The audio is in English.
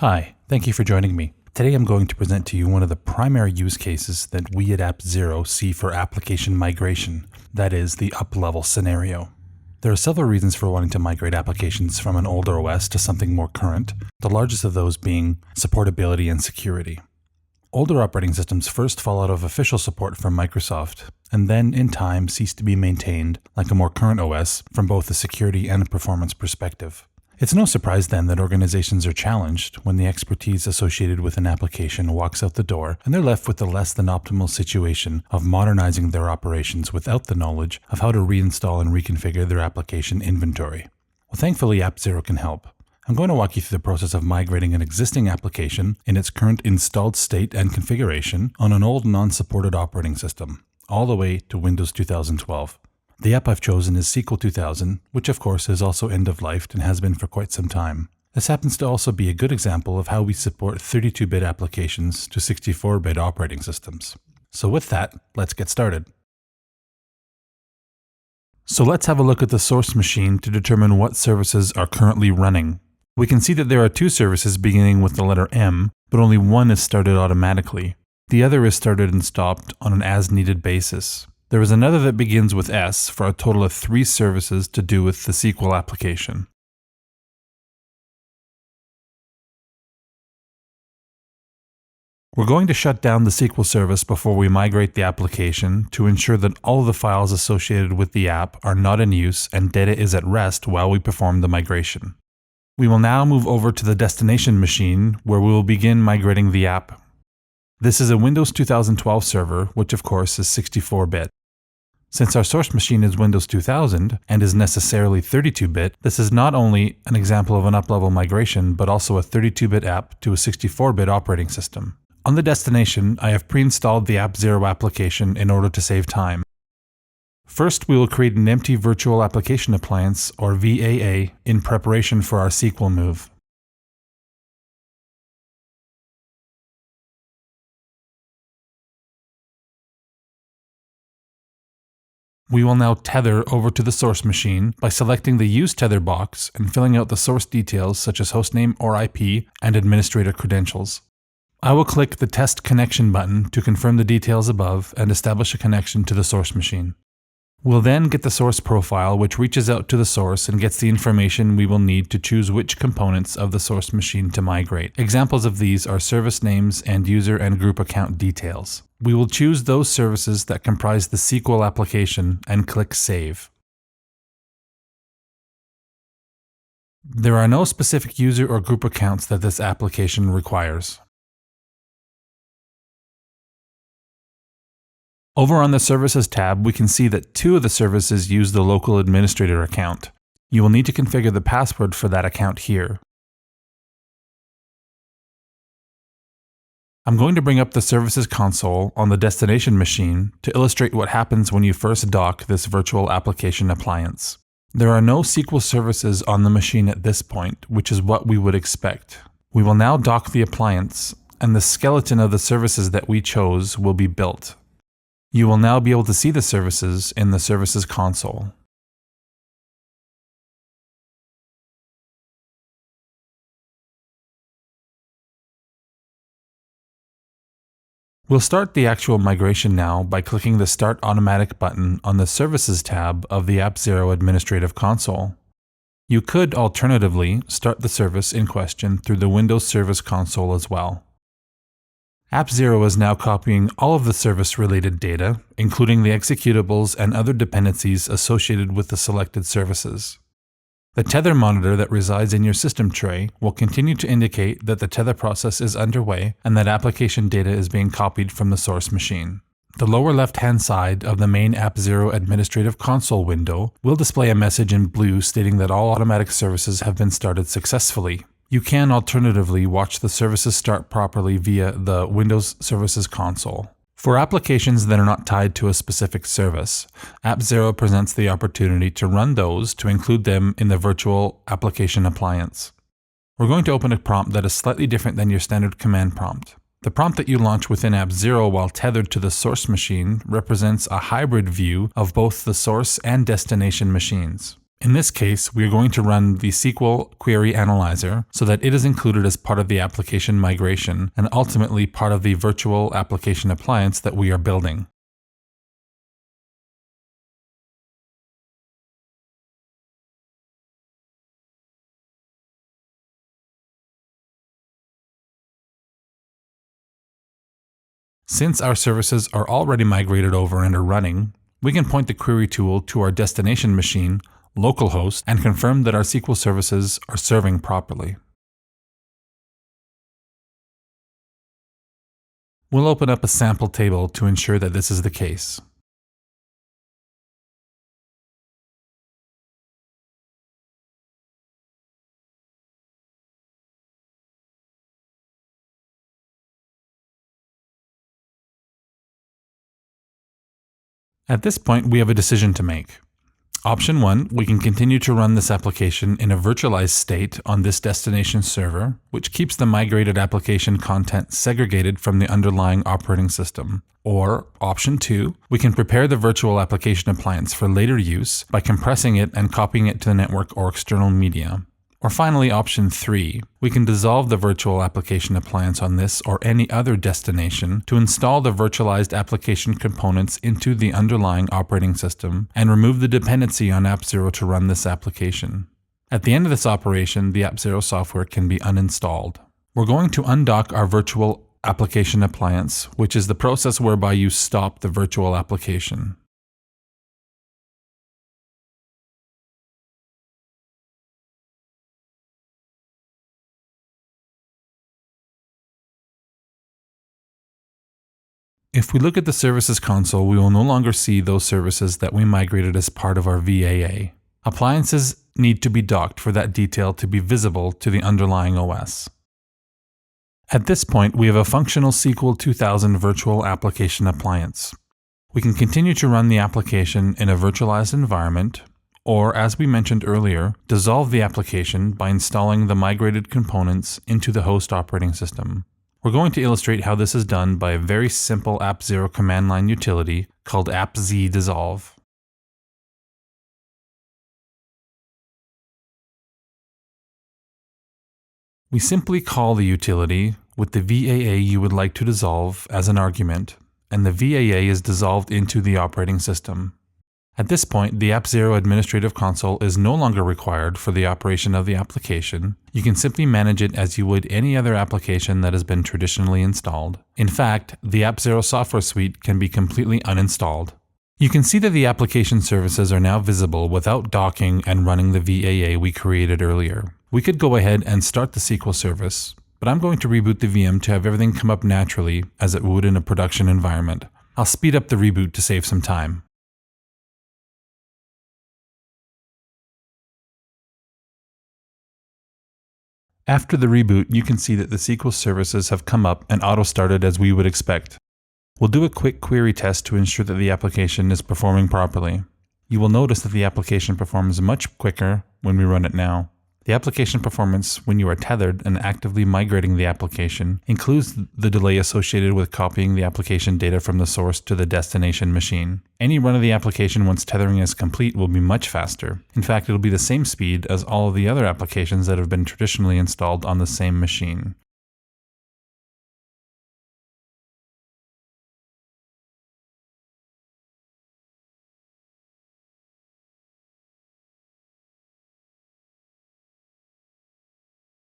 Hi, thank you for joining me. Today I'm going to present to you one of the primary use cases that we at AppZero see for application migration, that is, the up-level scenario. There are several reasons for wanting to migrate applications from an older OS to something more current, the largest of those being supportability and security. Older operating systems first fall out of official support from Microsoft, and then in time cease to be maintained like a more current OS from both a security and a performance perspective. It's no surprise then that organizations are challenged when the expertise associated with an application walks out the door and they're left with the less than optimal situation of modernizing their operations without the knowledge of how to reinstall and reconfigure their application inventory. Well, thankfully AppZero can help. I'm going to walk you through the process of migrating an existing application in its current installed state and configuration on an old non-supported operating system, all the way to Windows 2012. The app I've chosen is SQL 2000, which of course is also end-of-lifed and has been for quite some time. This happens to also be a good example of how we support 32-bit applications to 64-bit operating systems. So with that, let's get started. So let's have a look at the source machine to determine what services are currently running. We can see that there are two services beginning with the letter M, but only one is started automatically. The other is started and stopped on an as-needed basis. There is another that begins with S for a total of 3 services to do with the SQL application. We're going to shut down the SQL service before we migrate the application to ensure that all of the files associated with the app are not in use and data is at rest while we perform the migration. We will now move over to the destination machine where we will begin migrating the app. This is a Windows 2012 server, which of course is 64-bit. Since our source machine is Windows 2000 and is necessarily 32-bit, this is not only an example of an up-level migration, but also a 32-bit app to a 64-bit operating system. On the destination, I have pre-installed the AppZero application in order to save time. First, we will create an empty virtual application appliance, or VAA, in preparation for our SQL move. We will now tether over to the source machine by selecting the Use Tether box and filling out the source details such as hostname or IP and administrator credentials. I will click the Test Connection button to confirm the details above and establish a connection to the source machine. We'll then get the source profile, which reaches out to the source and gets the information we will need to choose which components of the source machine to migrate. Examples of these are service names and user and group account details. We will choose those services that comprise the SQL application and click Save. There are no specific user or group accounts that this application requires. Over on the Services tab, we can see that 2 of the services use the local administrator account. You will need to configure the password for that account here. I'm going to bring up the Services console on the destination machine to illustrate what happens when you first dock this virtual application appliance. There are no SQL services on the machine at this point, which is what we would expect. We will now dock the appliance, and the skeleton of the services that we chose will be built. You will now be able to see the services in the Services console. We'll start the actual migration now by clicking the Start Automatic button on the Services tab of the AppZero Administrative Console. You could alternatively start the service in question through the Windows Service Console as well. AppZero is now copying all of the service-related data, including the executables and other dependencies associated with the selected services. The tether monitor that resides in your system tray will continue to indicate that the tether process is underway and that application data is being copied from the source machine. The lower left-hand side of the main AppZero Administrative Console window will display a message in blue stating that all automatic services have been started successfully. You can alternatively watch the services start properly via the Windows Services console. For applications that are not tied to a specific service, AppZero presents the opportunity to run those to include them in the virtual application appliance. We're going to open a prompt that is slightly different than your standard command prompt. The prompt that you launch within AppZero while tethered to the source machine represents a hybrid view of both the source and destination machines. In this case, we are going to run the SQL Query Analyzer so that it is included as part of the application migration and ultimately part of the virtual application appliance that we are building. Since our services are already migrated over and are running, we can point the query tool to our destination machine, localhost, and confirm that our SQL services are serving properly. We'll open up a sample table to ensure that this is the case. At this point, we have a decision to make. Option 1, we can continue to run this application in a virtualized state on this destination server, which keeps the migrated application content segregated from the underlying operating system. Or, option 2, we can prepare the virtual application appliance for later use by compressing it and copying it to the network or external media. Or finally, option 3, we can dissolve the virtual application appliance on this or any other destination to install the virtualized application components into the underlying operating system and remove the dependency on AppZero to run this application. At the end of this operation, the AppZero software can be uninstalled. We're going to undock our virtual application appliance, which is the process whereby you stop the virtual application. If we look at the services console, we will no longer see those services that we migrated as part of our VAA. Appliances need to be docked for that detail to be visible to the underlying OS. At this point, we have a functional SQL 2000 virtual application appliance. We can continue to run the application in a virtualized environment, or as we mentioned earlier, dissolve the application by installing the migrated components into the host operating system. We're going to illustrate how this is done by a very simple AppZero command line utility called AppZdissolve. We simply call the utility with the VAA you would like to dissolve as an argument, and the VAA is dissolved into the operating system. At this point, the AppZero administrative console is no longer required for the operation of the application. You can simply manage it as you would any other application that has been traditionally installed. In fact, the AppZero software suite can be completely uninstalled. You can see that the application services are now visible without docking and running the VAA we created earlier. We could go ahead and start the SQL service, but I'm going to reboot the VM to have everything come up naturally as it would in a production environment. I'll speed up the reboot to save some time. After the reboot, you can see that the SQL services have come up and auto-started as we would expect. We'll do a quick query test to ensure that the application is performing properly. You will notice that the application performs much quicker when we run it now. The application performance when you are tethered and actively migrating the application includes the delay associated with copying the application data from the source to the destination machine. Any run of the application once tethering is complete will be much faster. In fact, it will be the same speed as all of the other applications that have been traditionally installed on the same machine.